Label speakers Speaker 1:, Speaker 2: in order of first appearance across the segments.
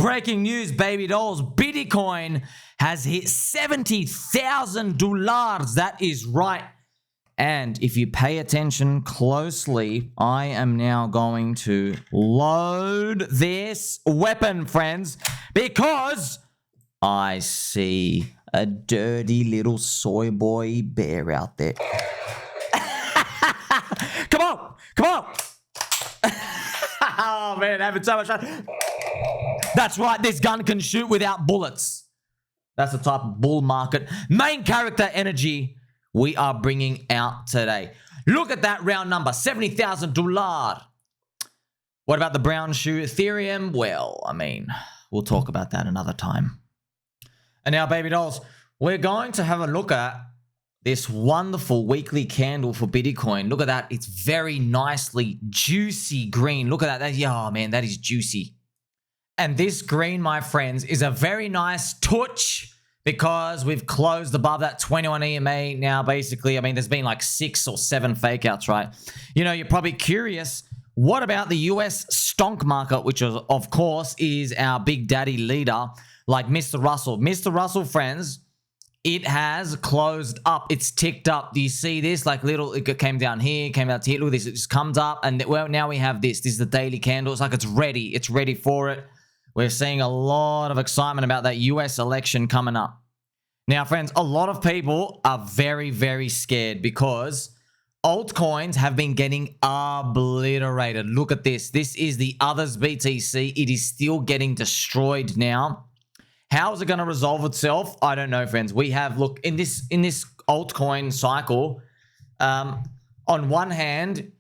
Speaker 1: breaking news, baby dolls. Bitcoin has hit $70,000. That is right. And if you pay attention closely, I am now going to load this weapon, friends, because I see a dirty little soy boy bear out there. Come on, come on. Oh man, having so much fun. That's right, this gun can shoot without bullets. That's the type of bull market main character energy we are bringing out today. Look at that round number, $70,000. What about the brown shoe Ethereum? Well, I mean, we'll talk about that another time. And now, baby dolls, we're going to have a look at this wonderful weekly candle for Bitcoin. Look at that. It's very nicely juicy green. Look at that. Oh, man, that is juicy. And this green, my friends, is a very nice touch because we've closed above that 21 EMA now, basically. I mean, there's been like 6 or 7 fake outs, right? You know, you're probably curious, what about the US stonk market, which is, of course, is our big daddy leader, like Mr. Russell. Mr. Russell, friends, it has closed up. It's ticked up. Do you see this? Like little, it came down here, came out here. Look at this. It just comes up. And well, now we have this. This is the daily candle. It's like it's ready. It's ready for it. We're seeing a lot of excitement about that US election coming up. Now, friends, a lot of people are very, very scared because altcoins have been getting obliterated. Look at this. This is the others BTC. It is still getting destroyed now. How is it going to resolve itself? I don't know, friends. We have, look, in this altcoin cycle, on one hand,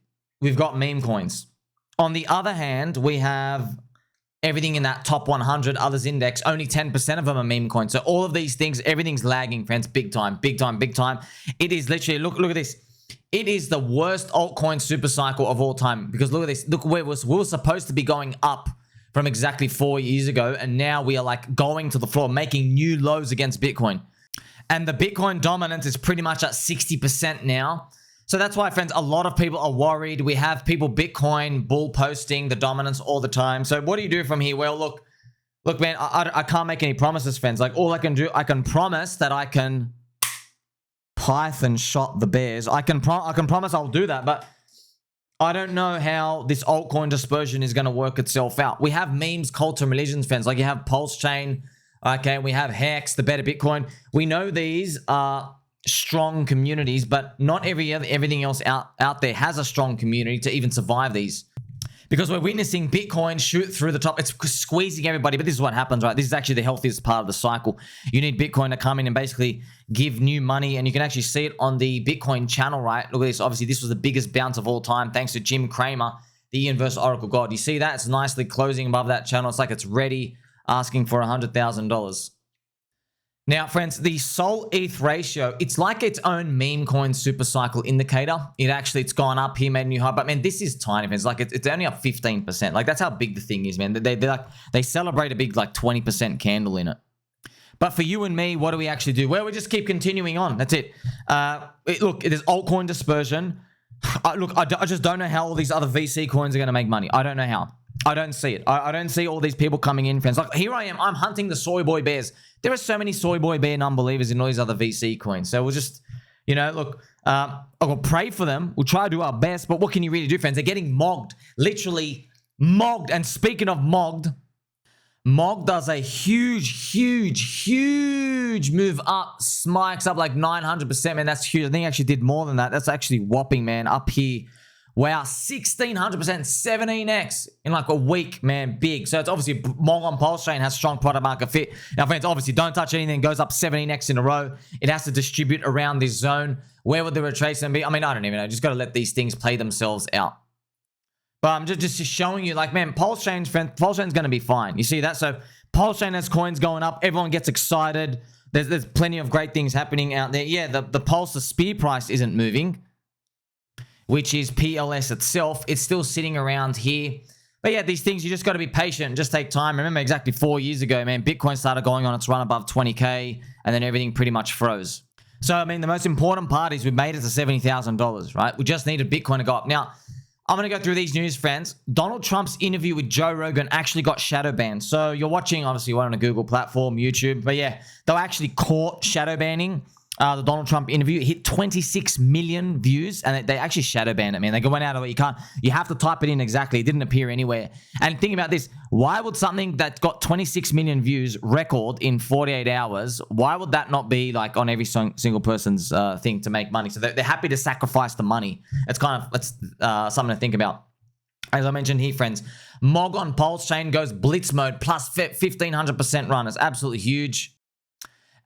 Speaker 1: we've got meme coins. On the other hand, we have everything in that top 100 others index. Only 10% of them are meme coins. So all of these things, everything's lagging, friends. Big time, big time, big time. It is literally, look at this. It is the worst altcoin super cycle of all time because look at this. Look, we were supposed to be going up from exactly 4 years ago, and now we are like going to the floor, making new lows against Bitcoin. And the Bitcoin dominance is pretty much at 60% now. So that's why, friends, a lot of people are worried. We have people Bitcoin bull posting the dominance all the time. So what do you do from here? Well, look, man, I can't make any promises, friends. Like all I can do, I can promise that I can Python shot the bears. I can promise I'll do that, but I don't know how this altcoin dispersion is going to work itself out. We have memes, cult and religions, friends. Like you have PulseChain, okay, we have Hex, the better Bitcoin. We know these are strong communities, but not everything else out there has a strong community to even survive these. Because we're witnessing Bitcoin shoot through the top. It's squeezing everybody, but this is what happens, right? This is actually the healthiest part of the cycle. You need Bitcoin to come in and basically give new money, and you can actually see it on the Bitcoin channel, right? Look at this. Obviously, this was the biggest bounce of all time, thanks to Jim Cramer, the universal oracle god. You see that? It's nicely closing above that channel. It's like it's ready, asking for $100,000. Now, friends, the Sol ETH ratio, it's like its own meme coin super cycle indicator. It's gone up here, made a new high, but man, this is tiny, friends. Like it's only up 15%. Like that's how big the thing is, man. They celebrate a big like 20% candle in it. But for you and me, what do we actually do? Well, we just keep continuing on. That's it. Look, there's altcoin dispersion. I just don't know how all these other VC coins are going to make money. I don't know how. I don't see it. I don't see all these people coming in, friends. Like here I am. I'm hunting the soy boy bears. There are so many soy boy bear non-believers in all these other VC coins. So we'll just, you know, look, I'll pray for them. We'll try to do our best. But what can you really do, friends? They're getting mogged. Literally mogged. And speaking of mogged, MOG does a huge move up. Smikes up like 900%, man. That's huge. I think it actually did more than that. That's actually whopping, man. Up here. Wow, 1600%, 17x in like a week, man, big. So it's obviously MOG on PulseChain has strong product market fit. Now, friends, obviously don't touch anything. It goes up 17x in a row. It has to distribute around this zone. Where would the retracement be? I mean, I don't even know. Just got to let these things play themselves out. But I'm just showing you, like, man, PulseChain's going to be fine. You see that? So PulseChain has coins going up. Everyone gets excited. There's plenty of great things happening out there. Yeah, the Pulse, the spear price isn't moving, which is PLS itself. It's still sitting around here. But yeah, these things, you just got to be patient and just take time. Remember exactly 4 years ago, man, Bitcoin started going on its run above 20K, and then everything pretty much froze. So, I mean, the most important part is we made it to $70,000, right? We just needed Bitcoin to go up. Now, I'm going to go through these news, friends. Donald Trump's interview with Joe Rogan actually got shadow banned. So you're watching, obviously, on a Google platform, YouTube. But yeah, they were actually caught shadow banning the Donald Trump interview. It hit 26 million views, and they actually shadow banned it, man. They went out of it. You have to type it in exactly. It didn't appear anywhere. And think about this. Why would something that got 26 million views record in 48 hours, why would that not be like on every single person's thing to make money? So they're happy to sacrifice the money. It's something to think about. As I mentioned here, friends, MOG on PulseChain goes Blitz Mode plus 1,500% run. It's absolutely huge.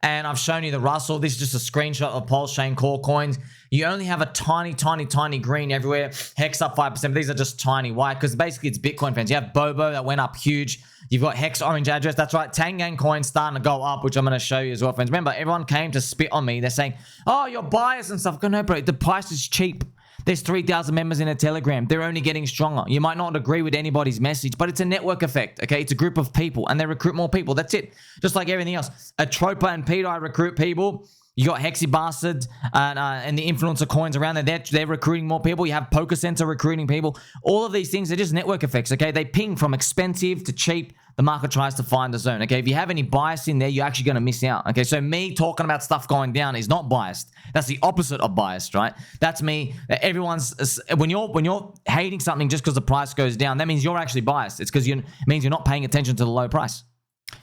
Speaker 1: And I've shown you the Russell. This is just a screenshot of PulseChain core coins. You only have a tiny, tiny, tiny green everywhere. Hex up 5%. These are just tiny white because basically it's Bitcoin, friends. You have Bobo that went up huge. You've got Hex orange address. That's right. TangGang coins starting to go up, which I'm going to show you as well, friends. Remember, everyone came to spit on me. They're saying, oh, you're biased and stuff. Go, no, bro. The price is cheap. There's 3,000 members in a Telegram. They're only getting stronger. You might not agree with anybody's message, but it's a network effect, okay? It's a group of people, and they recruit more people. That's it. Just like everything else. Atropa and Peter recruit people. You got Hexy Bastard and the influencer coins around there. They're recruiting more people. You have Poker Center recruiting people. All of these things are just network effects, okay? They ping from expensive to cheap. The market tries to find the zone, okay? If you have any bias in there, you're actually going to miss out, okay? So me talking about stuff going down is not biased. That's the opposite of biased, right? That's me. Everyone's when you're hating something just because the price goes down, that means you're actually biased. It's because it means you're not paying attention to the low price.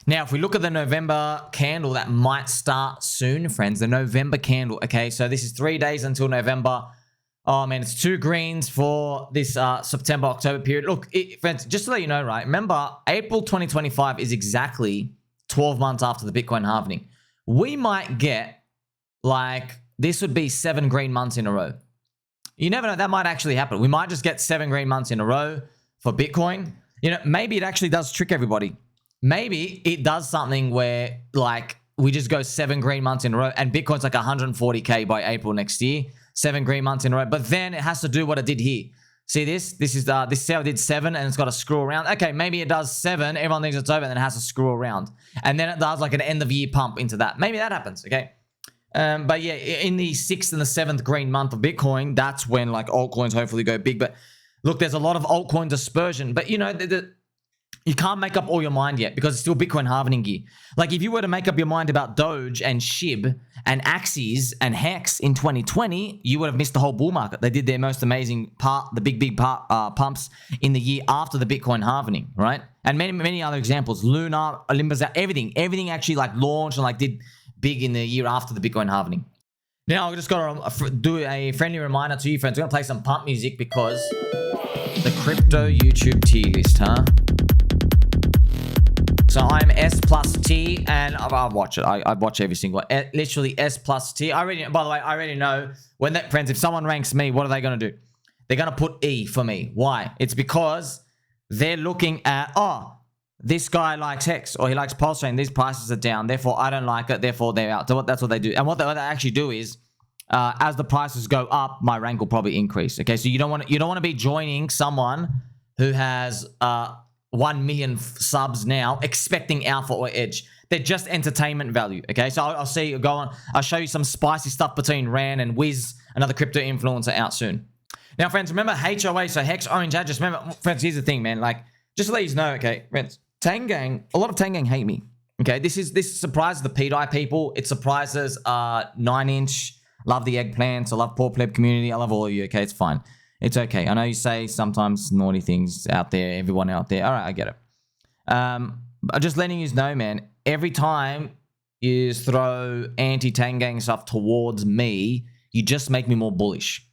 Speaker 1: Now, if we look at the November candle, that might start soon, friends. The November candle, okay? So this is 3 days until November. Oh, man, it's 2 greens for this September-October period. Look, friends, just to let you know, right? Remember, April 2025 is exactly 12 months after the Bitcoin halving. We might get, this would be 7 green months in a row. You never know. That might actually happen. We might just get 7 green months in a row for Bitcoin. You know, maybe it actually does trick everybody. Maybe it does something where, we just go 7 green months in a row and Bitcoin's like 140K by April next year. 7 green months in a row. But then it has to do what it did here. See this? This is how it did 7 and it's got to screw around. Okay, maybe it does 7. Everyone thinks it's over and then it has to screw around. And then it does like an end of year pump into that. Maybe that happens, okay? But yeah, in the 6th and the 7th green month of Bitcoin, that's when altcoins hopefully go big. But look, there's a lot of altcoin dispersion. But you know, you can't make up all your mind yet because it's still Bitcoin halving year. If you were to make up your mind about Doge and SHIB and Axis and Hex in 2020, you would have missed the whole bull market. They did their most amazing the big pumps in the year after the Bitcoin halving, right? And many other examples. Luna, Olympus, everything actually launched and did big in the year after the Bitcoin halving. Now, I just got to do a friendly reminder to you, friends. We're going to play some pump music because the crypto YouTube tier list, huh? So I'm S plus T, and I'll watch it. I watch every single one. Literally S plus T. By the way, I already know when friends, if someone ranks me, what are they going to do? They're going to put E for me. Why? It's because they're looking at, this guy likes Hex or he likes PulseChain. These prices are down. Therefore, I don't like it. Therefore, they're out. So that's what they do. And what they actually do is, as the prices go up, my rank will probably increase. Okay, so you don't want to be joining someone who has 1 million subs now, expecting alpha or edge. They're just entertainment value. Okay, so I'll see you go on. I'll show you some spicy stuff between Ran and Wiz, another crypto influencer, out soon. Now, friends, remember HOA, so Hex Orange address. Remember, friends, here's the thing, man. Just to let you know, okay, friends, TangGang, a lot of TangGang hate me. Okay, this surprises the PDI people. It surprises 9inch. Love the eggplants. I love Poor Pleb community. I love all of you. Okay, it's fine. It's okay. I know you say sometimes naughty things out there, everyone out there. All right, I get it. I'm just letting you know, man, every time you throw anti-TangGang stuff towards me, you just make me more bullish.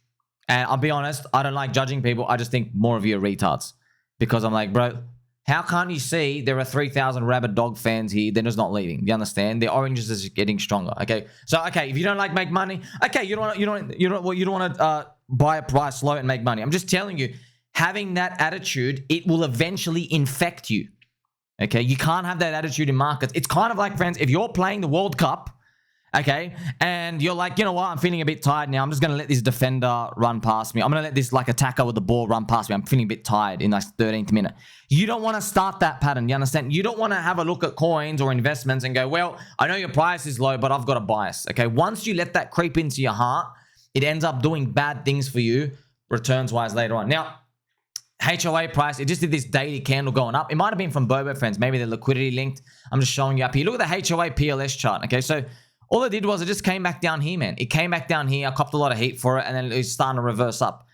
Speaker 1: And I'll be honest, I don't like judging people. I just think more of you are retards. Because I'm like, bro, how can't you see there are 3,000 rabid dog fans here? They're just not leaving. You understand? The oranges is getting stronger. Okay, so if you don't like make money, okay, you don't want to buy a price low and make money. I'm just telling you, having that attitude, it will eventually infect you. Okay, you can't have that attitude in markets. It's kind of like, friends, if you're playing the World Cup, okay, and you're like, you know what, I'm feeling a bit tired now. I'm just going to let this defender run past me. I'm going to let this attacker with the ball run past me. I'm feeling a bit tired in 13th minute. You don't want to start that pattern. You understand? You don't want to have a look at coins or investments and go, well, I know your price is low, but I've got a bias. Okay, once you let that creep into your heart, it ends up doing bad things for you returns-wise later on. Now, HOA price, it just did this daily candle going up. It might have been from Bobo friends. Maybe they're liquidity linked. I'm just showing you up here. Look at the HOA PLS chart. Okay, so all it did was it just came back down here, man. It came back down here. I copped a lot of heat for it, and then it's starting to reverse up.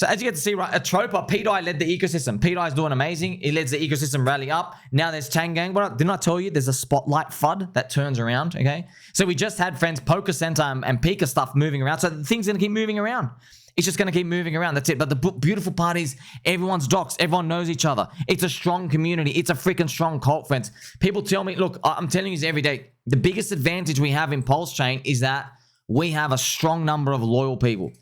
Speaker 1: So as you get to see, right, a troper, PDI led the ecosystem. PDI is doing amazing. It lets the ecosystem rally up. Now there's TangGang. But didn't I tell you there's a spotlight FUD that turns around, okay? So we just had friends, Poker Center and Pika stuff moving around. So the thing's going to keep moving around. It's just going to keep moving around. That's it. But the beautiful part is everyone's docs. Everyone knows each other. It's a strong community. It's a freaking strong cult, friends. People tell me, look, I'm telling you this every day. The biggest advantage we have in PulseChain is that we have a strong number of loyal people.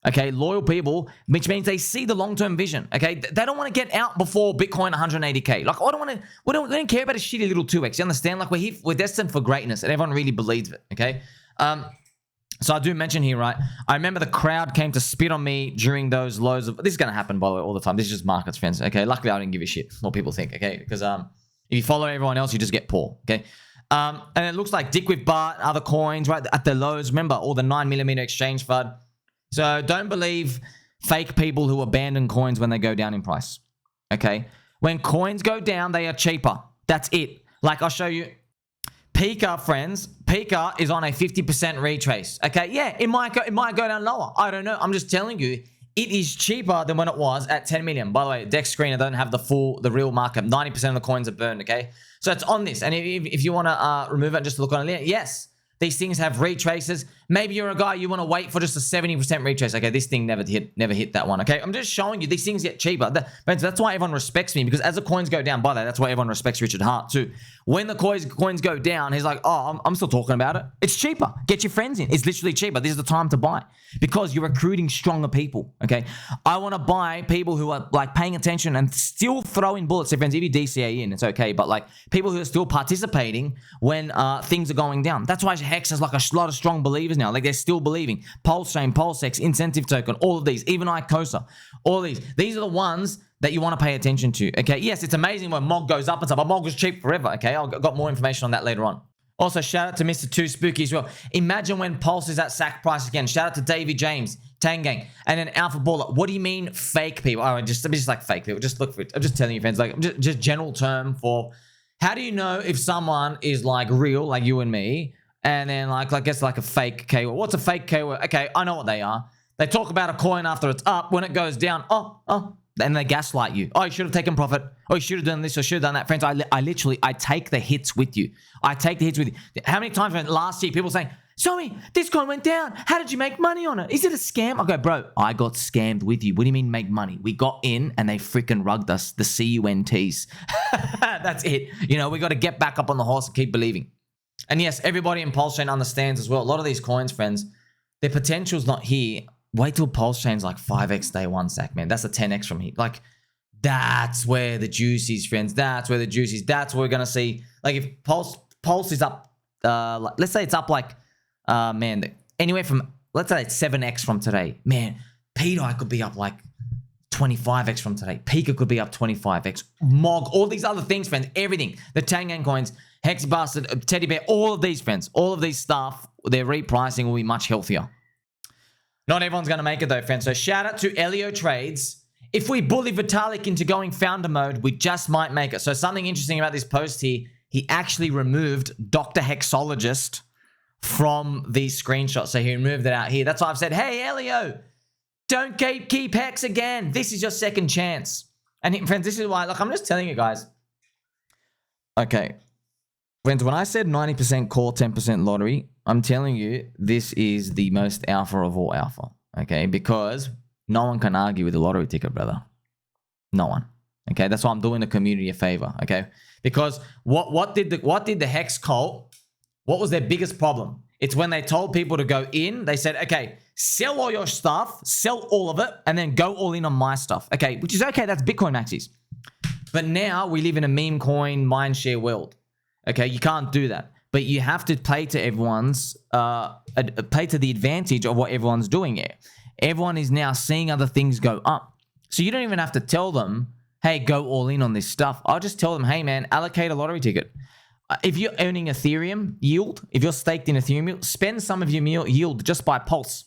Speaker 1: Okay, loyal people, which means they see the long-term vision. Okay, they don't want to get out before Bitcoin 180K. Like, I don't want to. We don't care about a shitty little 2x. You understand? Like, we're destined for greatness, and everyone really believes it. Okay. So I do mention here, right? I remember the crowd came to spit on me during those lows of. This is gonna happen, by the way, all the time. This is just markets, friends. Okay. Luckily, I didn't give a shit what people think. Okay, because if you follow everyone else, you just get poor. Okay. And it looks like DickWifButt, other coins, right at the lows. Remember all the 9mm exchange FUD. So don't believe fake people who abandon coins when they go down in price. Okay. When coins go down, they are cheaper. That's it. Like I'll show you. Pika, friends. Pika is on a 50% retrace. Okay, yeah, it might go down lower. I don't know. I'm just telling you, it is cheaper than when it was at 10 million. By the way, Dex screen, I don't have the real markup. 90% of the coins are burned. Okay, so it's on this. And if you want to remove it, just look on it. Yes, these things have retraces. Maybe you're a guy you want to wait for just a 70% retrace. Okay, this thing never hit that one. Okay, I'm just showing you these things get cheaper. That's why everyone respects me, because as the coins go down, by the way, that's why everyone respects Richard Hart too. When the coins go down, he's like, oh, I'm still talking about it. It's cheaper. Get your friends in. It's literally cheaper. This is the time to buy because you're recruiting stronger people. Okay, I want to buy people who are like paying attention and still throwing bullets. So friends, if you DCA in, it's okay, but like people who are still participating when things are going down. That's why Hex has like a lot of strong believers now. Like they're still believing. PulseChain, PulseX, Incentive Token, all of these, even ICOSA, all these. These are the ones that you want to pay attention to. Okay, yes, it's amazing when MOG goes up and stuff, but MOG was cheap forever. Okay, I've got more information on that later on. Also, shout out to Mr. Too Spooky as well. Imagine when Pulse is at sack price again. Shout out to Davey James, TangGang, and then Alpha Baller. What do you mean fake people? Oh, just like fake people. Just look for it. I'm just telling you, friends. Like just general term for how do you know if someone is like real, like you and me, and then like I guess like a fake KOL. What's a fake KOL? Okay, I know what they are. They talk about a coin after it's up. When it goes down, and they gaslight you. Oh, you should have taken profit. Oh, you should have done this or should have done that. Friends, I literally take the hits with you. I take the hits with you. How many times last year people saying, Sommi, this coin went down. How did you make money on it? Is it a scam? I go, bro, I got scammed with you. What do you mean make money? We got in and they freaking rugged us. The CUNTs. That's it. You know, we got to get back up on the horse and keep believing. And yes, everybody in PulseChain understands as well. A lot of these coins, friends, their potential's not here. Wait till PulseChain's like 5x day one sack, man. That's a 10x from here. Like, that's where the juice is, friends. That's where the juice is. That's where we're going to see. Like, if Pulse is up, let's say it's up like, man, anywhere from, let's say it's 7x from today. Man, PDI could be up like 25x from today. Pika could be up 25x. MOG, all these other things, friends. Everything. The TangGang coins, Hex Bastard, Teddy Bear, all of these, friends. All of these stuff, their repricing will be much healthier. Not everyone's going to make it though, friends. So shout out to EllioTrades. If we bully Vitalik into going founder mode, we just might make it. So something interesting about this post here, he actually removed Dr. Hexologist from these screenshots. So he removed it out here. That's why I've said, hey, Ellio, don't keep Hex again. This is your second chance. And friends, this is why, look, I'm just telling you guys. Okay. Friends, when I said 90% call, 10% lottery, I'm telling you, this is the most alpha of all alpha, okay? Because no one can argue with the lottery ticket, brother. No one, okay? That's why I'm doing the community a favor, okay? Because what did the Hex cult, what was their biggest problem? It's when they told people to go in, they said, okay, sell all your stuff, sell all of it, and then go all in on my stuff, okay? Which is okay, that's Bitcoin maxis. But now we live in a meme coin mindshare world, okay? You can't do that. But you have to play to everyone's, play to the advantage of what everyone's doing here. Everyone is now seeing other things go up. So you don't even have to tell them, hey, go all in on this stuff. I'll just tell them, hey, man, allocate a lottery ticket. If you're earning Ethereum yield, if you're staked in Ethereum yield, spend some of your yield just by Pulse.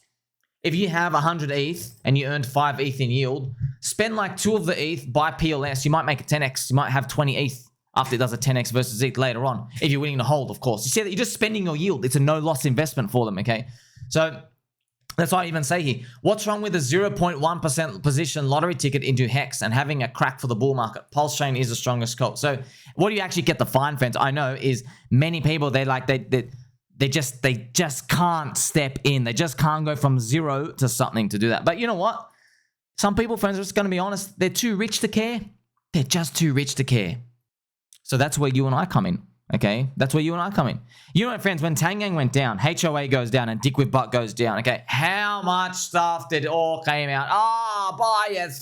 Speaker 1: If you have 100 ETH and you earned 5 ETH in yield, spend like 2 of the ETH, buy PLS, you might make a 10x, you might have 20 ETH after it does a 10x versus ETH later on, if you're willing to hold, of course. You see that you're just spending your yield. It's a no-loss investment for them, okay? So that's why I even say here, what's wrong with a 0.1% position lottery ticket into Hex and having a crack for the bull market? PulseChain is the strongest call. So what do you actually get the fine, friends? I know is many people, they just can't step in. They just can't go from 0 to something to do that. But you know what? Some people, friends, are just going to be honest. They're too rich to care. They're just too rich to care. So that's where you and I come in. Okay, that's where you and I come in. You know what, friends, when TangGang went down, HOA goes down and DickWifButt goes down, okay, how much stuff did all came out? Buy it,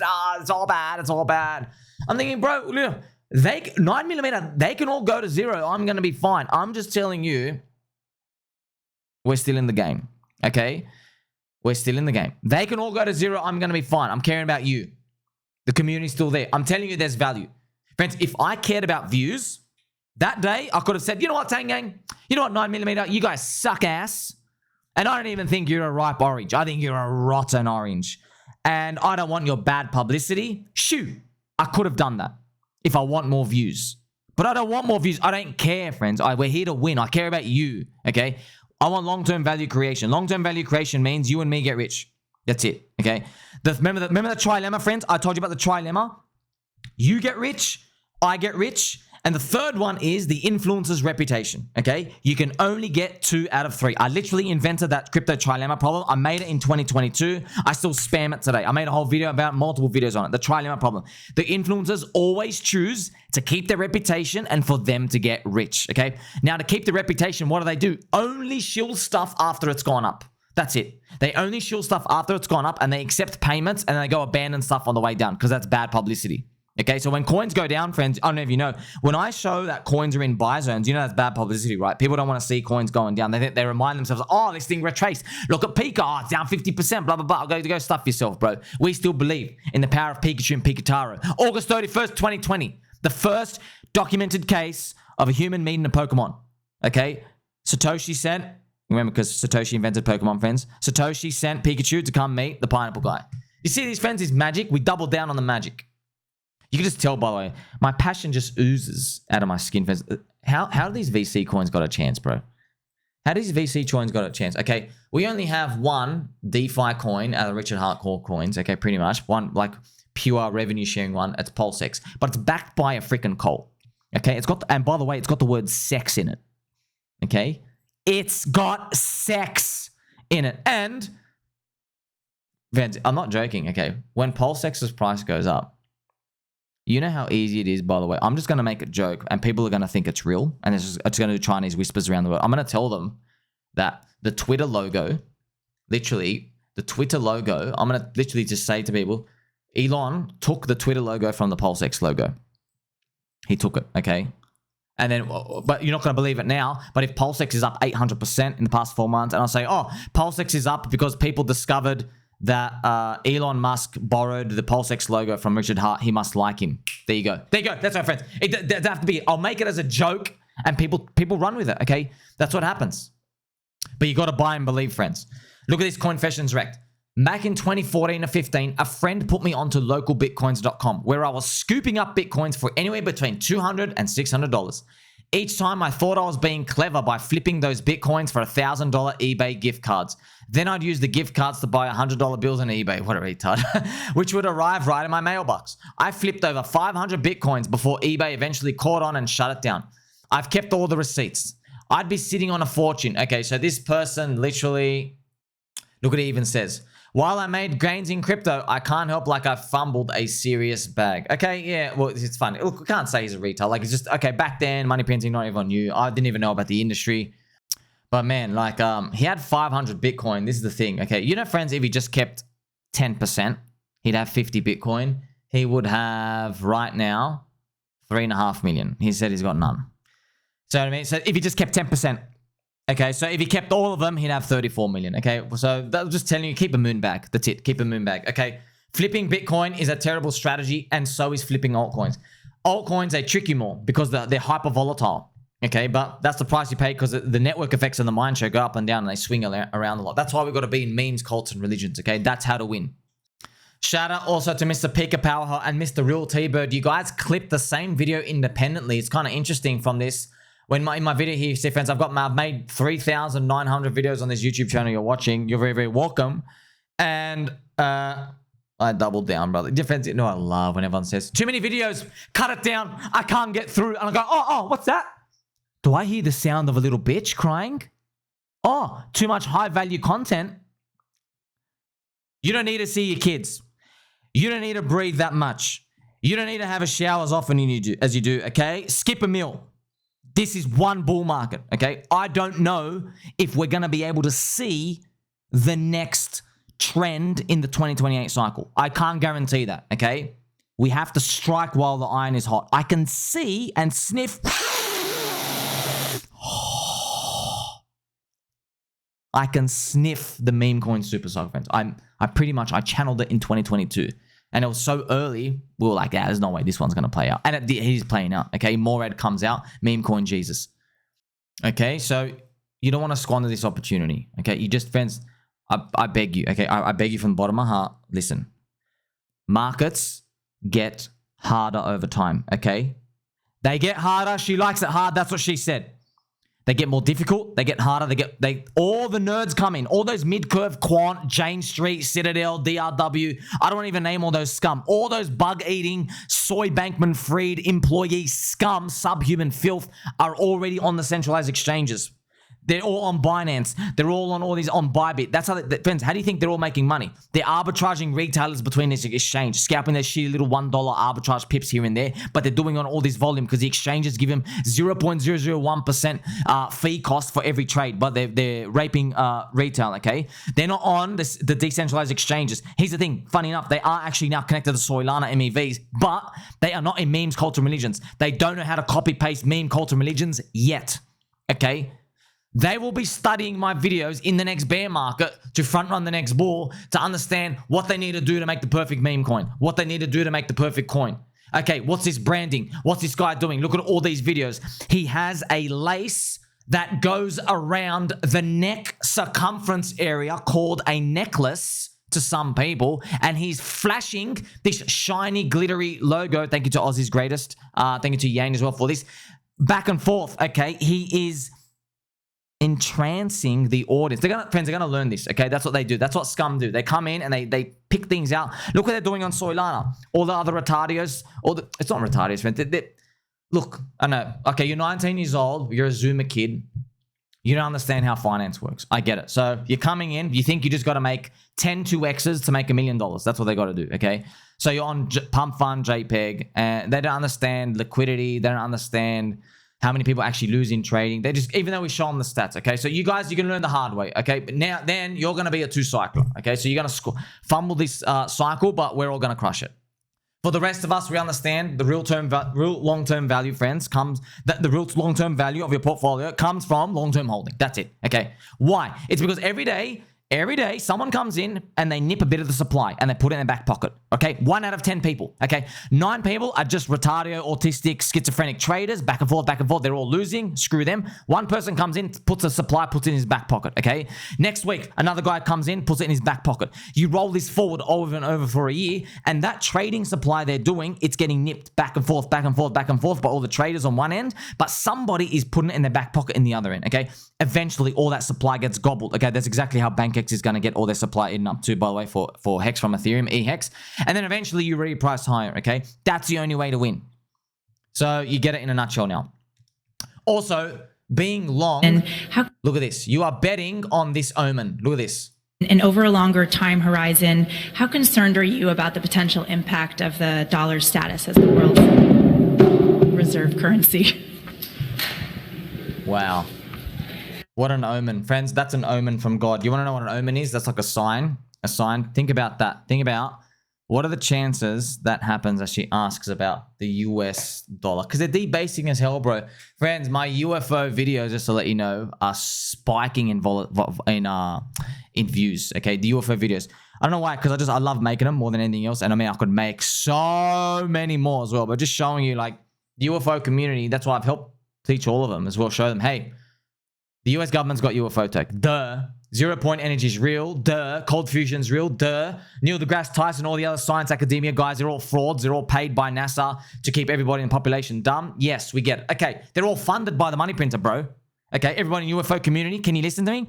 Speaker 1: it's all bad, it's all bad. I'm thinking, bro, look, 9mm, they can all go to 0. I'm going to be fine. I'm just telling you, we're still in the game, okay? We're still in the game. They can all go to 0. I'm going to be fine. I'm caring about you. The community's still there. I'm telling you there's value. Friends, if I cared about views, that day, I could have said, you know what, TangGang? You know what, 9mm? You guys suck ass. And I don't even think you're a ripe orange. I think you're a rotten orange. And I don't want your bad publicity. Shoot, I could have done that if I want more views. But I don't want more views. I don't care, friends. We're here to win. I care about you, okay? I want long-term value creation. Long-term value creation means you and me get rich. That's it, okay? Remember the trilemma, friends? I told you about the trilemma. You get rich, I get rich. And the third one is the influencer's reputation, okay? You can only get 2 out of 3. I literally invented that crypto trilemma problem. I made it in 2022. I still spam it today. I made a whole video about multiple videos on it. The trilemma problem. The influencers always choose to keep their reputation and for them to get rich, okay? Now, to keep the reputation, what do? Only shill stuff after it's gone up. That's it. They only shill stuff after it's gone up and they accept payments and they go abandon stuff on the way down because that's bad publicity. Okay, so when coins go down, friends, I don't know if you know, when I show that coins are in buy zones, you know that's bad publicity, right? People don't want to see coins going down. They remind themselves, oh, this thing retraced. Look at Pika, oh, it's down 50%, blah, blah, blah. Go stuff yourself, bro. We still believe in the power of Pikachu and Pikotaro. August 31st, 2020, the first documented case of a human meeting a Pokemon. Okay, Satoshi sent, remember because Satoshi invented Pokemon, friends. Satoshi sent Pikachu to come meet the pineapple guy. You see these, friends, is magic. We doubled down on the magic. You can just tell, by the way, my passion just oozes out of my skin, friends. How do these VC coins got a chance, bro? How do these VC coins got a chance? Okay, we only have one DeFi coin out of Richard Hardcore coins, okay, pretty much. One, like, pure revenue sharing one. It's PulseX. But it's backed by a freaking cult, okay? It's got, and by the way, it's got the word sex in it, okay? It's got sex in it. And, friends, I'm not joking, okay? When PulseX's price goes up, you know how easy it is, by the way. I'm just going to make a joke, and people are going to think it's real, and it's going to do Chinese whispers around the world. I'm going to tell them that the Twitter logo, literally, the Twitter logo, I'm going to literally just say to people, Elon took the Twitter logo from the PulseX logo. He took it, okay? And then, but you're not going to believe it now, but if PulseX is up 800% in the past 4 months, and I'll say, oh, PulseX is up because people discovered that Elon Musk borrowed the PulseX logo from Richard Hart. He must like him. There you go. There you go. That's my friends. It doesn't have to be. I'll make it as a joke, and people run with it. Okay, that's what happens. But you got to buy and believe, friends. Look at this Coinfessions Rekt. Back in 2014 or 15, a friend put me onto localbitcoins.com, where I was scooping up bitcoins for anywhere between $200 and $600. Each time I thought I was being clever by flipping those bitcoins for $1,000 eBay gift cards. Then I'd use the gift cards to buy $100 bills on eBay, what a retard, which would arrive right in my mailbox. I flipped over 500 bitcoins before eBay eventually caught on and shut it down. I've kept all the receipts. I'd be sitting on a fortune. Okay, so this person literally, look what it even says. While I made gains in crypto, I can't help like I fumbled a serious bag. Okay, yeah, well, it's funny. Look, we can't say he's a retailer. Like, it's just, okay, back then, money printing, not everyone knew. I didn't even know about the industry. But man, like, he had 500 Bitcoin. This is the thing. Okay, you know, friends, if he just kept 10%, he'd have 50 Bitcoin. He would have, right now, 3.5 million. He said he's got none. So, what I mean? So, if he just kept 10%, okay, so if he kept all of them, he'd have 34 million, okay? So that's just telling you, keep a moon bag. That's it, keep a moon bag, okay? Flipping Bitcoin is a terrible strategy, and so is flipping altcoins. Altcoins, they trick you more because they're hyper volatile, okay? But that's the price you pay because the network effects on the mind share go up and down and they swing around a lot. That's why we've got to be in memes, cults, and religions, okay? That's how to win. Shout out also to Mr. Pika Powerhole and Mr. Real T-Bird. You guys clipped the same video independently. It's kind of interesting from this. In my video here, you see, friends, I've made 3,900 videos on this YouTube channel you're watching. You're very, very welcome. And I doubled down, brother. Difference. No, I love when everyone says, too many videos, cut it down. I can't get through. And I go, oh, what's that? Do I hear the sound of a little bitch crying? Oh, too much high-value content. You don't need to see your kids. You don't need to breathe that much. You don't need to have a shower as often as you do, okay? Skip a meal. This is one bull market, okay? I don't know if we're going to be able to see the next trend in the 2028 cycle. I can't guarantee that, okay? We have to strike while the iron is hot. I can see and sniff. I can sniff the meme coin super cycle, friends. I channeled it in 2022. And it was so early, we were like, yeah, there's no way this one's going to play out. And it is playing out, okay? Morad comes out, meme coin Jesus. Okay, so you don't want to squander this opportunity, okay? You just, friends, I beg you, okay? I beg you from the bottom of my heart, listen. Markets get harder over time, okay? They get harder. She likes it hard. That's what she said. They get more difficult. They get harder. All the nerds come in. All those mid-curve, Quant, Jane Street, Citadel, DRW. I don't want to even name all those scum. All those bug-eating, soy bankman-freed employee scum, subhuman filth are already on the centralized exchanges. They're all on Binance. They're all on all these on Bybit. That's how, friends, how do you think they're all making money? They're arbitraging retailers between this exchange, scalping their shitty little $1 arbitrage pips here and there, but they're doing on all this volume because the exchanges give them 0.001% fee cost for every trade, but they're raping retail, okay? They're not on the decentralized exchanges. Here's the thing, funny enough, they are actually now connected to Soylana MEVs, but they are not in memes, cult, and religions. They don't know how to copy-paste meme, cult, and religions yet, okay? They will be studying my videos in the next bear market to front run the next bull to understand what they need to do to make the perfect meme coin, what they need to do to make the perfect coin. Okay, what's this branding? What's this guy doing? Look at all these videos. He has a lace that goes around the neck circumference area called a necklace to some people, and he's flashing this shiny, glittery logo. Thank you to Aussie's Greatest. Thank you to Yang as well for this. Back and forth, okay? He is entrancing the audience. Friends, they're gonna learn this, okay? That's what they do. That's what scum do. They come in and they pick things out. Look what they're doing on Soylana. All the other retardios, it's not retardios, friends. Look, I know. Okay, you're 19 years old. You're a Zoomer kid. You don't understand how finance works. I get it. So you're coming in. You think you just got to make 10 2Xs to make $1 million. That's what they got to do, okay? So you're on Pump Fund, JPEG, and they don't understand liquidity. They don't understand how many people actually lose in trading. They just, even though we show them the stats, okay? So you guys, you're going to learn the hard way, okay? But then you're going to be a 2-cycler, okay? So you're going to fumble this cycle, but we're all going to crush it. For the rest of us, we understand the real long-term value, friends, the real long-term value of your portfolio comes from long-term holding. That's it, okay? Why? It's because every day, someone comes in and they nip a bit of the supply and they put it in their back pocket, okay? 1 out of 10 people, okay? 9 people are just retardio, autistic, schizophrenic traders, back and forth, they're all losing, screw them. 1 person comes in, puts a supply, puts it in his back pocket, okay? Next week, another guy comes in, puts it in his back pocket. You roll this forward over and over for a year, and that trading supply they're doing, it's getting nipped back and forth by all the traders on one end, but somebody is putting it in their back pocket in the other end, okay? Eventually, all that supply gets gobbled, okay? That's exactly how BankX is going to get all their supply eaten up too, by the way, for Hex from Ethereum, EHEX. And then eventually you reprice higher, okay? That's the only way to win. So you get it in a nutshell now. Also, being long, look at this. You are betting on this omen. Look at this.
Speaker 2: And over a longer time horizon, how concerned are you about the potential impact of the dollar status as the world's reserve currency?
Speaker 1: Wow. What an omen. Friends, that's an omen from God. You want to know what an omen is? That's like a sign. A sign. Think about that. Think about what are the chances that happens as she asks about the US dollar. Because they're debasing as hell, bro. Friends, my UFO videos, just to let you know, are spiking in views. Okay, the UFO videos. I don't know why, because I love making them more than anything else. And I mean, I could make so many more as well. But just showing you, like, the UFO community, that's why I've helped teach all of them as well. Show them, hey, the US government's got UFO tech. 0 point energy is real. Duh. Cold fusion's real. Duh. Neil deGrasse Tyson, all the other science academia guys, they're all frauds. They're all paid by NASA to keep everybody in the population dumb. Yes, we get it. Okay, they're all funded by the money printer, bro. Okay, everybody in UFO community, can you listen to me?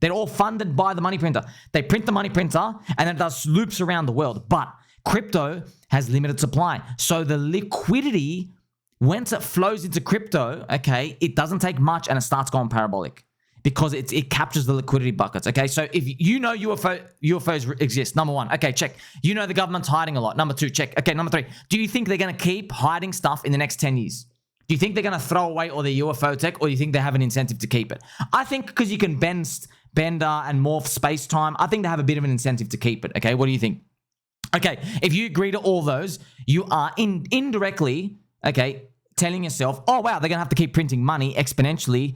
Speaker 1: They're all funded by the money printer. They print the money printer and then it does loops around the world. But crypto has limited supply. So the liquidity, once it flows into crypto, okay, it doesn't take much and it starts going parabolic. Because it captures the liquidity buckets, okay? So if you know UFOs exist, number one, okay, check. You know the government's hiding a lot. Number two, check. Okay, number three, do you think they're going to keep hiding stuff in the next 10 years? Do you think they're going to throw away all the UFO tech, or do you think they have an incentive to keep it? I think because you can bend and morph space-time, I think they have a bit of an incentive to keep it, okay? What do you think? Okay, if you agree to all those, you are indirectly, okay, telling yourself, oh, wow, they're going to have to keep printing money exponentially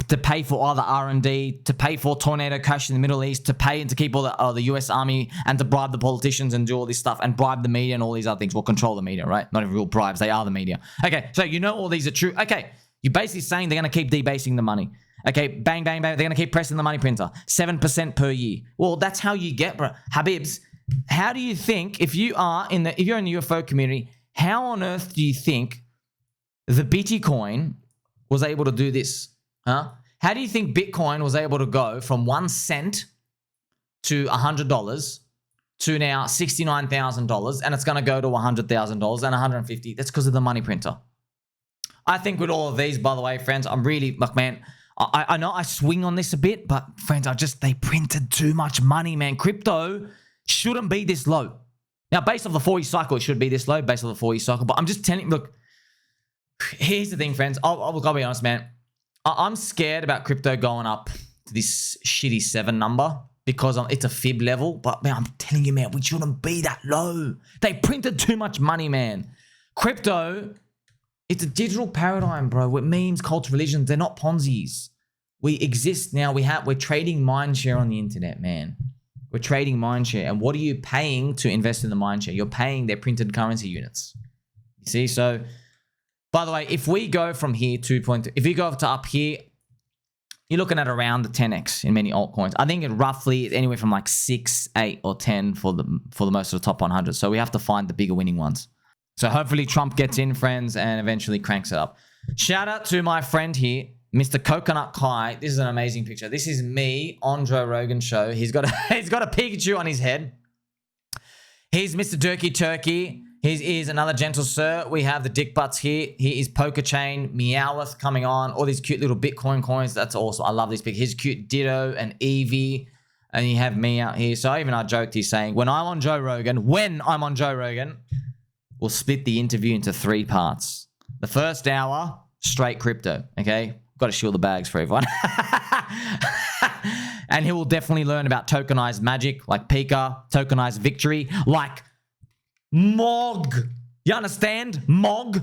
Speaker 1: to pay for all the R&D, to pay for tornado crash in the Middle East, to pay and to keep all the US Army and to bribe the politicians and do all this stuff and bribe the media and all these other things. Well, control the media, right? Not even real bribes. They are the media. Okay, so you know all these are true. Okay, you're basically saying they're going to keep debasing the money. Okay, bang, bang, bang. They're going to keep pressing the money printer. 7% per year. Well, that's how you get, bro. Habibs, how do you think, if you're in the UFO community, how on earth do you think the BT coin was able to do this? Huh? How do you think Bitcoin was able to go from 1 cent to $100 to now $69,000, and it's going to go to $100,000 and $150,000? That's because of the money printer. I think with all of these, by the way, friends, I'm really, like, man, I know I swing on this a bit, but friends, they printed too much money, man. Crypto shouldn't be this low. Now, based off the 4-year cycle, it should be this low, based off the 4-year cycle, but I'm just telling you, look, here's the thing, friends. I'll be honest, man. I'm scared about crypto going up to this shitty 7 number because it's a fib level. But, man, I'm telling you, man, we shouldn't be that low. They printed too much money, man. Crypto, it's a digital paradigm, bro. With memes, cults, religions, they're not Ponzi's. We exist now. We're trading mindshare on the internet, man. We're trading mindshare. And what are you paying to invest in the mindshare? You're paying their printed currency units. You see, so... By the way, if we go from here, 2.2, if you go up to up here, you're looking at around the 10x in many altcoins. I think it roughly anywhere from like 6, 8, or 10 for the most of the top 100. So we have to find the bigger winning ones. So hopefully Trump gets in, friends, and eventually cranks it up. Shout out to my friend here, Mr. Coconut Kai. This is an amazing picture. This is me on Joe Rogan show. He's got a Pikachu on his head. He's Mr. Durkee Turkey. He is another gentle sir. We have the dick butts here. He is PolkaChain, Meowth coming on. All these cute little Bitcoin coins. That's awesome. I love these pictures. Here's cute Ditto and Eevee. And you have me out here. So even I joked, he's saying, when I'm on Joe Rogan, we'll split the interview into 3 parts. The first hour, straight crypto. Okay? Got to shield the bags for everyone. And he will definitely learn about tokenized magic, like Pika, tokenized victory, like MOG. You understand? MOG.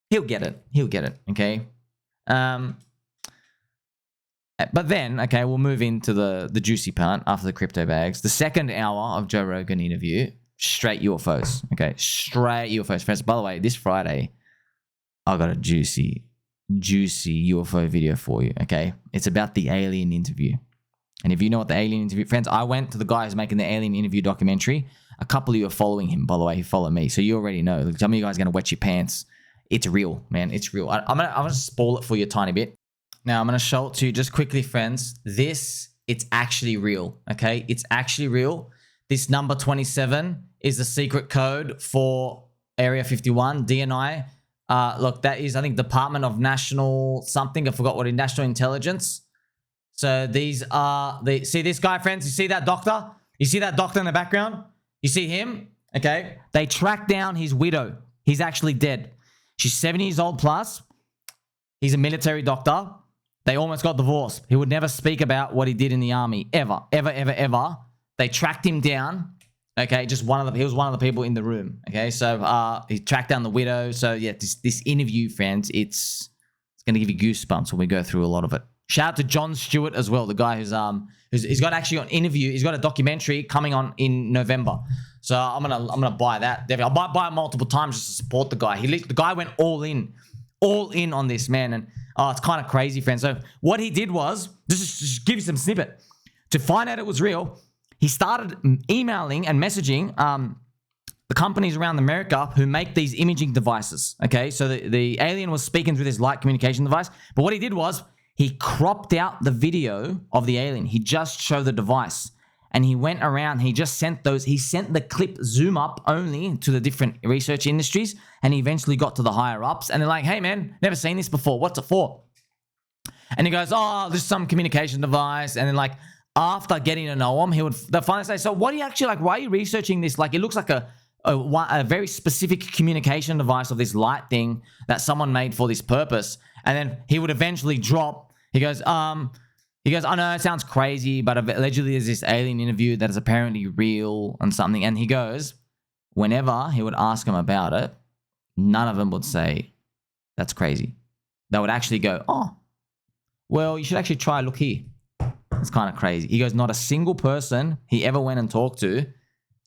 Speaker 1: He'll get it. Okay. But then, okay, we'll move into the juicy part after the crypto bags. The second hour of Joe Rogan interview, straight UFOs. Okay, straight UFOs. Friends, by the way, this Friday, I got a juicy UFO video for you. Okay, it's about the alien interview. And if you know what the alien interview, friends, I went to the guy who's making the alien interview documentary. A couple of you are following him, by the way. He followed me, so you already know. Some of you guys are gonna wet your pants. It's real, man. It's real. I'm gonna spoil it for you a tiny bit. Now I'm gonna show it to you just quickly, friends. It's actually real. Okay, it's actually real. This number 27 is the secret code for Area 51 DNI. Look, that is, I think, Department of National something. I forgot what. National Intelligence. So these are see this guy, friends. You see that doctor? You see that doctor in the background? You see him? Okay. They tracked down his widow. He's actually dead. She's 70 years old plus. He's a military doctor. They almost got divorced. He would never speak about what he did in the army. Ever. They tracked him down. Okay. He was one of the people in the room. Okay. So he tracked down the widow. So yeah, this interview, friends, it's going to give you goosebumps when we go through a lot of it. Shout out to Jon Stewart as well, the guy who's got actually an interview. He's got a documentary coming on in November. So I'm gonna buy that. I might buy it multiple times just to support the guy. The guy went all in all in on this, man. And it's kind of crazy, friends. So what he did was, just give you some snippet. To find out it was real, he started emailing and messaging the companies around America who make these imaging devices. Okay, so the alien was speaking through this light communication device. But what he did was, he cropped out the video of the alien. He just showed the device. And he went around, he just sent the clip zoom up only to the different research industries. And he eventually got to the higher ups. And they're like, hey man, never seen this before. What's it for? And he goes, oh, this is some communication device. And then like, after getting to know him, they'll finally say, so what are you actually like, why are you researching this? Like, it looks like a very specific communication device of this light thing that someone made for this purpose. And then he would eventually drop. He goes, I know it sounds crazy, but allegedly there's this alien interview that is apparently real and something. And he goes, whenever he would ask him about it, none of them would say, that's crazy. They would actually go, oh, well, you should actually try look here. It's kind of crazy. He goes, not a single person he ever went and talked to,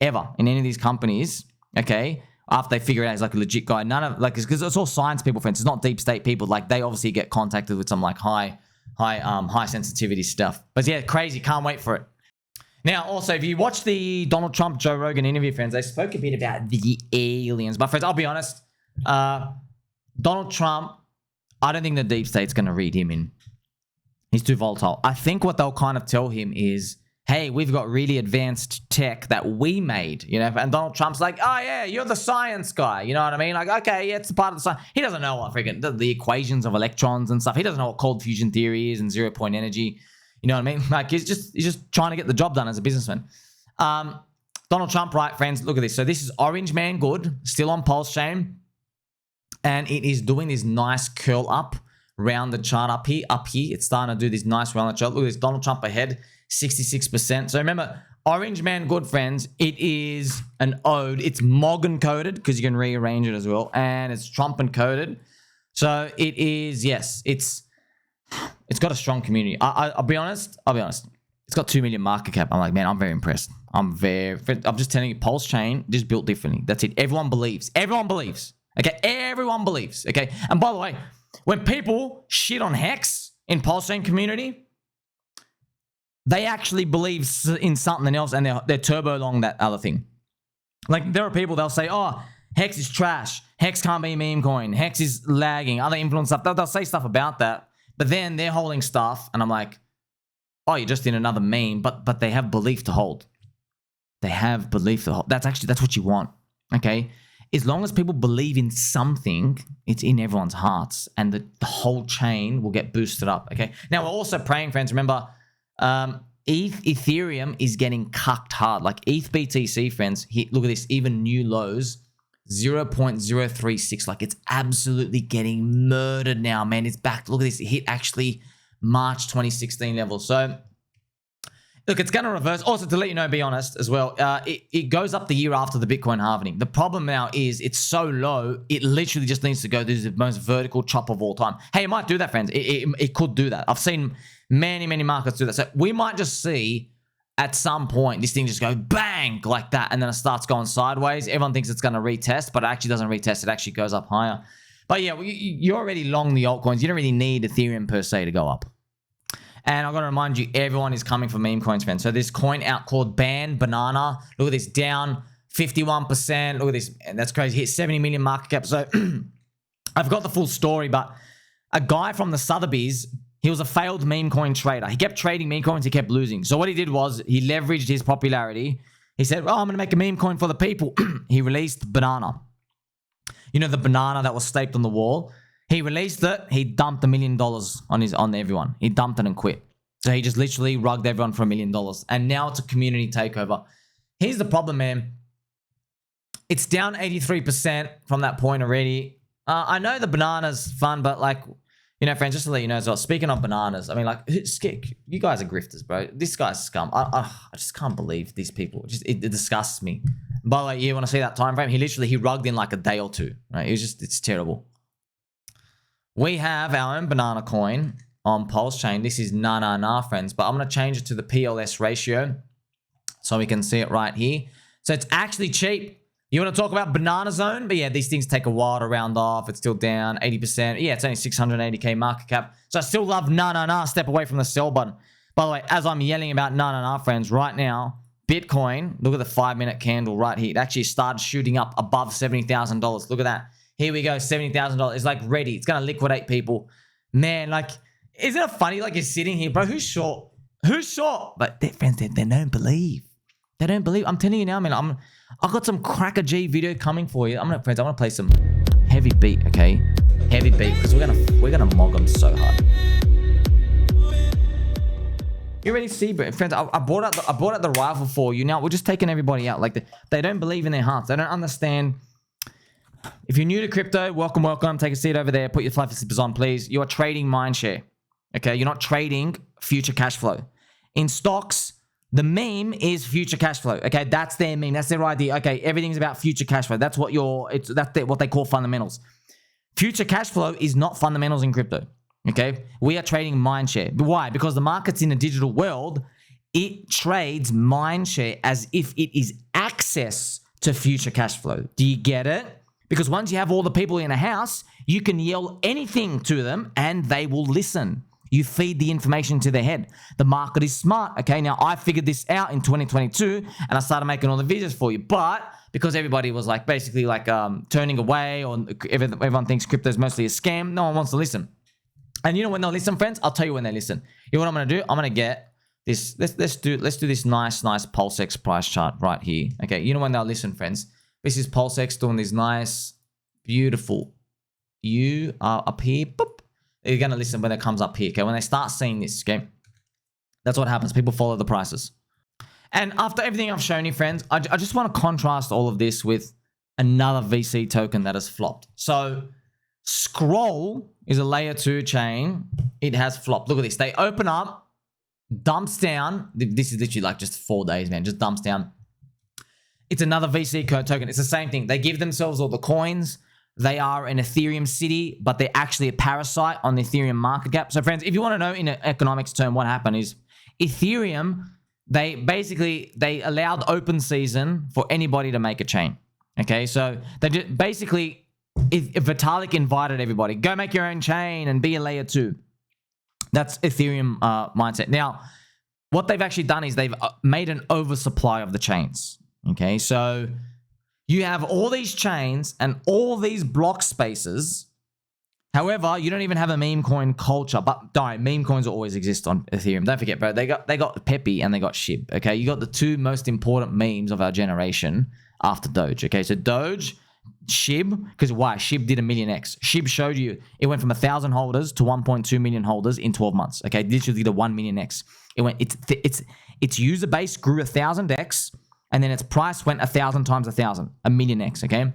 Speaker 1: ever, in any of these companies, okay, after they figure it out he's like a legit guy, none of, like, because it's all science people, friends. It's not deep state people. Like, they obviously get contacted with some like high sensitivity stuff. But yeah, crazy. Can't wait for it. Now, also, if you watch the Donald Trump Joe Rogan interview, friends, they spoke a bit about the aliens. But friends, I'll be honest, Donald Trump, I don't think the deep state's going to read him in. He's too volatile. I think what they'll kind of tell him is, hey, we've got really advanced tech that we made, you know, and Donald Trump's like, oh yeah, you're the science guy, you know what I mean? Like, okay, yeah, it's a part of the science. He doesn't know what freaking the equations of electrons and stuff. He doesn't know what cold fusion theory is and 0-point energy. You know what I mean? Like, he's just trying to get the job done as a businessman. Donald Trump, right, friends, look at this. So this is Orange Man Good, still on PulseChain, and it is doing this nice curl up round the chart up here. It's starting to do this nice round the chart. Look at this, Donald Trump ahead, 66%. So remember, Orange Man Good, friends, it is an ode. It's MOG encoded because you can rearrange it as well. And it's Trump encoded. So it is, yes, it's got a strong community. I'll be honest. It's got 2 million market cap. I'm like, man, I'm very impressed. I'm just telling you, PulseChain just built differently. That's it. Everyone believes. Okay, everyone believes. Okay, and by the way, when people shit on Hex in PulseChain community, they actually believe in something else and they're turbo long that other thing. Like, there are people, they'll say, oh, Hex is trash. Hex can't be a meme coin. Hex is lagging. Other influence stuff. They'll say stuff about that. But then they're holding stuff and I'm like, oh, you're just in another meme. But they have belief to hold. They have belief to hold. That's what you want. Okay? As long as people believe in something, it's in everyone's hearts and the whole chain will get boosted up, okay? Now, we're also praying, friends. Remember, Ethereum is getting cucked hard. Like, ETH BTC, friends, look at this, even new lows, 0.036. Like, it's absolutely getting murdered now, man. It's back. Look at this. It hit actually March 2016 levels. So, look, it's going to reverse. Also, to let you know, be honest as well, it goes up the year after the Bitcoin halving. The problem now is it's so low, it literally just needs to go. This is the most vertical chop of all time. Hey, it might do that, friends. It could do that. I've seen many, many markets do that. So we might just see at some point this thing just go bang like that, and then it starts going sideways. Everyone thinks it's going to retest, but it actually doesn't retest. It actually goes up higher. But yeah, you're already long the altcoins. You don't really need Ethereum per se to go up. And I'm going to remind you, everyone is coming for meme coins, friends. So this coin out called Banned Banana. Look at this, down 51%. Look at this. And that's crazy. Hit 70 million market cap. So I've got the full story, but a guy from the Sotheby's, he was a failed meme coin trader. He kept trading meme coins. He kept losing. So what he did was he leveraged his popularity. He said, well, I'm going to make a meme coin for the people. He released Banana. You know, the banana that was staped on the wall? He released it. He dumped $1 million on everyone. He dumped it and quit. So he just literally rugged everyone for $1 million. And now it's a community takeover. Here's the problem, man. It's down 83% from that point already. I know the banana's fun, but like, you know, friends, just to let you know as well, speaking of bananas, I mean, like, you guys are grifters, bro. This guy's scum. I just can't believe these people. It disgusts me. By the way, you want to see that time frame? He rugged in like a day or two. Right? It's terrible. We have our own banana coin on PulseChain. This is nah, friends. But I'm going to change it to the PLS ratio so we can see it right here. So it's actually cheap. You want to talk about banana zone? But yeah, these things take a while to round off. It's still down 80%. Yeah, it's only 680K market cap. So I still love step away from the sell button. By the way, as I'm yelling about friends, right now, Bitcoin, look at the 5-minute candle right here. It actually started shooting up above $70,000. Look at that. Here we go, $70,000. It's like ready. It's going to liquidate people. Man, like, isn't it funny? Like, you're sitting here, bro, who's short? Who's short? But friends, they don't believe. They don't believe. I'm telling you now, man, I've got some cracker G video coming for you. I want to play some heavy beat, okay? Heavy beat, because we're gonna mog them so hard. You already see, friends. I brought out the rifle for you. Now we're just taking everybody out. Like they don't believe in their hearts. They don't understand. If you're new to crypto, welcome. Take a seat over there. Put your fluffy slippers on, please. You are trading mindshare. Okay, you're not trading future cash flow. In stocks, the meme is future cash flow. Okay, that's their meme. That's their idea. Okay, everything's about future cash flow. That's what what they call fundamentals. Future cash flow is not fundamentals in crypto. Okay, we are trading mindshare. Why? Because the market's in a digital world. It trades mindshare as if it is access to future cash flow. Do you get it? Because once you have all the people in a house, you can yell anything to them and they will listen. You feed the information to their head. The market is smart. Okay, now I figured this out in 2022 and I started making all the videos for you. But because everybody was like basically like turning away, or everyone thinks crypto is mostly a scam, no one wants to listen. And you know when they'll listen, friends? I'll tell you when they listen. You know what I'm going to do? I'm going to get this. Let's do this nice PulseX price chart right here. Okay, you know when they'll listen, friends? This is PulseX doing this nice, beautiful. You are up here. Boop. You're going to listen when it comes up here. Okay, when they start seeing this. Okay, that's what happens. People follow the prices. And after everything I've shown you, friends, I just want to contrast all of this with another VC token that has flopped. So Scroll is a layer 2 chain. It has flopped. Look at this. They open up, dumps down. This is literally like just 4 days, man. Just dumps down. It's another VC token. It's the same thing. They give themselves all the coins. They are an Ethereum city, but they're actually a parasite on the Ethereum market cap. So friends, if you want to know in an economics term what happened is Ethereum, they allowed open season for anybody to make a chain. Okay, so they just basically, if Vitalik invited everybody, go make your own chain and be a layer 2. That's Ethereum mindset. Now, what they've actually done is they've made an oversupply of the chains. Okay, so you have all these chains and all these block spaces. However, you don't even have a meme coin culture. But don't, meme coins will always exist on Ethereum. Don't forget, bro. They got Pepe and they got Shib. Okay, you got the two most important memes of our generation after Doge. Okay, so Doge, Shib, because why? Shib did 1,000,000x. Shib showed you it went from 1,000 holders to 1.2 million holders in 12 months. Okay, literally the 1,000,000x. It went. Its user base grew 1,000x. And then its price went 1,000 times 1,000, 1,000,000x, okay?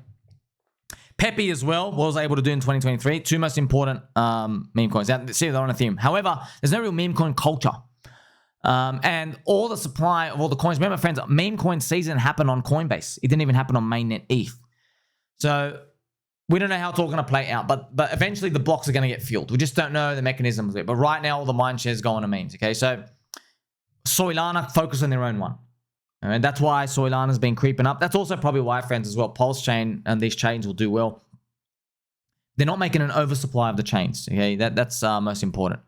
Speaker 1: Pepe as well was able to do in 2023. Two most important meme coins. Now, see, they're on Ethereum. However, there's no real meme coin culture. And all the supply of all the coins. Remember, friends, meme coin season happened on Coinbase. It didn't even happen on mainnet ETH. So we don't know how it's all going to play out. But eventually the blocks are going to get fueled. We just don't know the mechanisms of it. But right now, all the mind shares go on to memes, okay? So Soylana focus on their own one. And that's why Soylana's been creeping up. That's also probably why, friends, as well, PulseChain and these chains will do well. They're not making an oversupply of the chains. Okay, that's most important.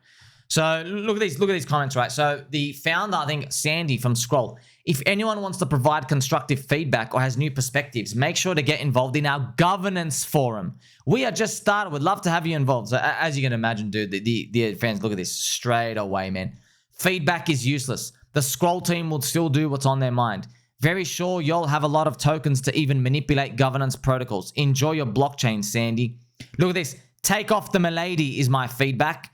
Speaker 1: So look at these comments, right? So the founder, I think Sandy from Scroll, if anyone wants to provide constructive feedback or has new perspectives, make sure to get involved in our governance forum. We are just started. We'd love to have you involved. So as you can imagine, dude, the fans, look at this straight away, man. Feedback is useless. The Scroll team will still do what's on their mind. Very sure you'll have a lot of tokens to even manipulate governance protocols. Enjoy your blockchain, Sandy. Look at this. Take off the Milady is my feedback.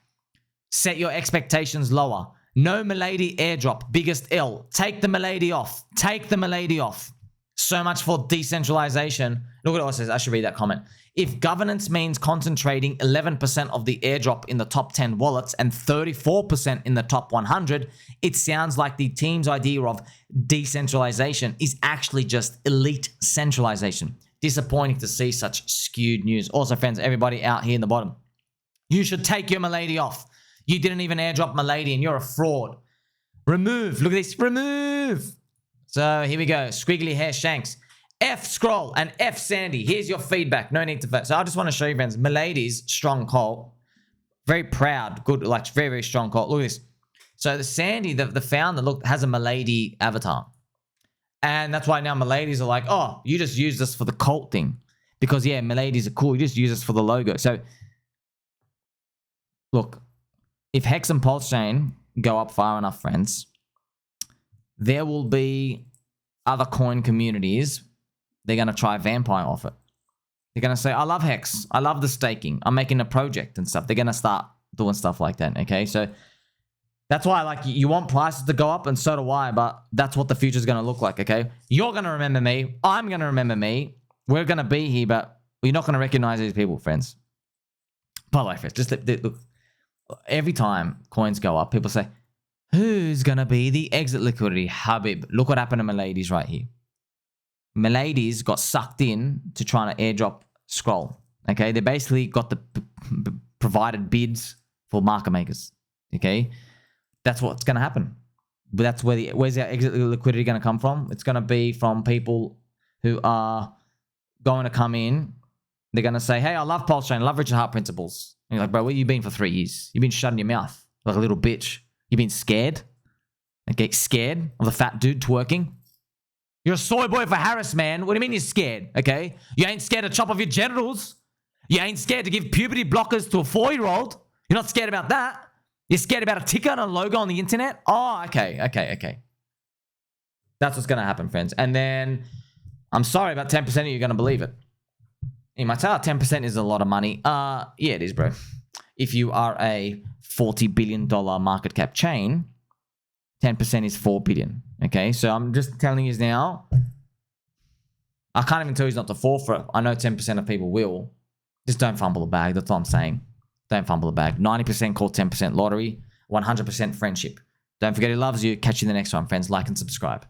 Speaker 1: Set your expectations lower. No Milady airdrop. Biggest L. Take the Milady off. Take the Milady off. So much for decentralization. Look at what it says. I should read that comment. If governance means concentrating 11% of the airdrop in the top 10 wallets and 34% in the top 100, it sounds like the team's idea of decentralization is actually just elite centralization. Disappointing to see such skewed news. Also, friends, everybody out here in the bottom, you should take your Milady off. You didn't even airdrop Milady and you're a fraud. Remove. Look at this. Remove. So here we go. Squiggly hair shanks. F Scroll and F Sandy. Here's your feedback. No need to vote. So I just want to show you, friends, Milady's strong cult. Very proud. Good, like very, very strong cult. Look at this. So the Sandy, the founder, look, has a Milady avatar. And that's why now Miladys are like, oh, you just use this for the cult thing. Because, yeah, Miladys are cool. You just use this for the logo. So, look, if Hex and PulseChain go up far enough, friends, there will be other coin communities. They're going to try vampire off it. They're going to say, I love Hex. I love the staking. I'm making a project and stuff. They're going to start doing stuff like that, okay? So that's why, like, you want prices to go up, and so do I, but that's what the future is going to look like, okay? You're going to remember me. I'm going to remember me. We're going to be here, but you're not going to recognize these people, friends. By the way, friends, just look. Every time coins go up, people say, who's going to be the exit liquidity? Habib. Look what happened to Milady's right here. Milady's got sucked in to trying to airdrop Scroll. Okay, they basically got the provided bids for market makers. Okay, that's what's going to happen. But that's where where's our exit liquidity going to come from? It's going to be from people who are going to come in. They're going to say, hey, I love PulseChain, I love Richard Hart principles. And you're like, bro, where you been for 3 years? You've been shutting your mouth like a little bitch. You've been scared. Okay, scared of the fat dude twerking. You're a soy boy for Harris, man. What do you mean you're scared? Okay, you ain't scared to chop off your genitals. You ain't scared to give puberty blockers to a 4-year-old. You're not scared about that. You're scared about a ticker and a logo on the internet? Oh, okay. That's what's going to happen, friends. And then, I'm sorry, about 10% of you are going to believe it. You might say, 10% is a lot of money. Yeah, it is, bro. If you are a $40 billion market cap chain, 10% is $4 billion. Okay, so I'm just telling you now, I can't even tell you not to fall for it. I know 10% of people will. Just don't fumble the bag. That's all I'm saying. Don't fumble the bag. 90% call 10% lottery, 100% friendship. Don't forget he loves you. Catch you in the next one, friends. Like and subscribe.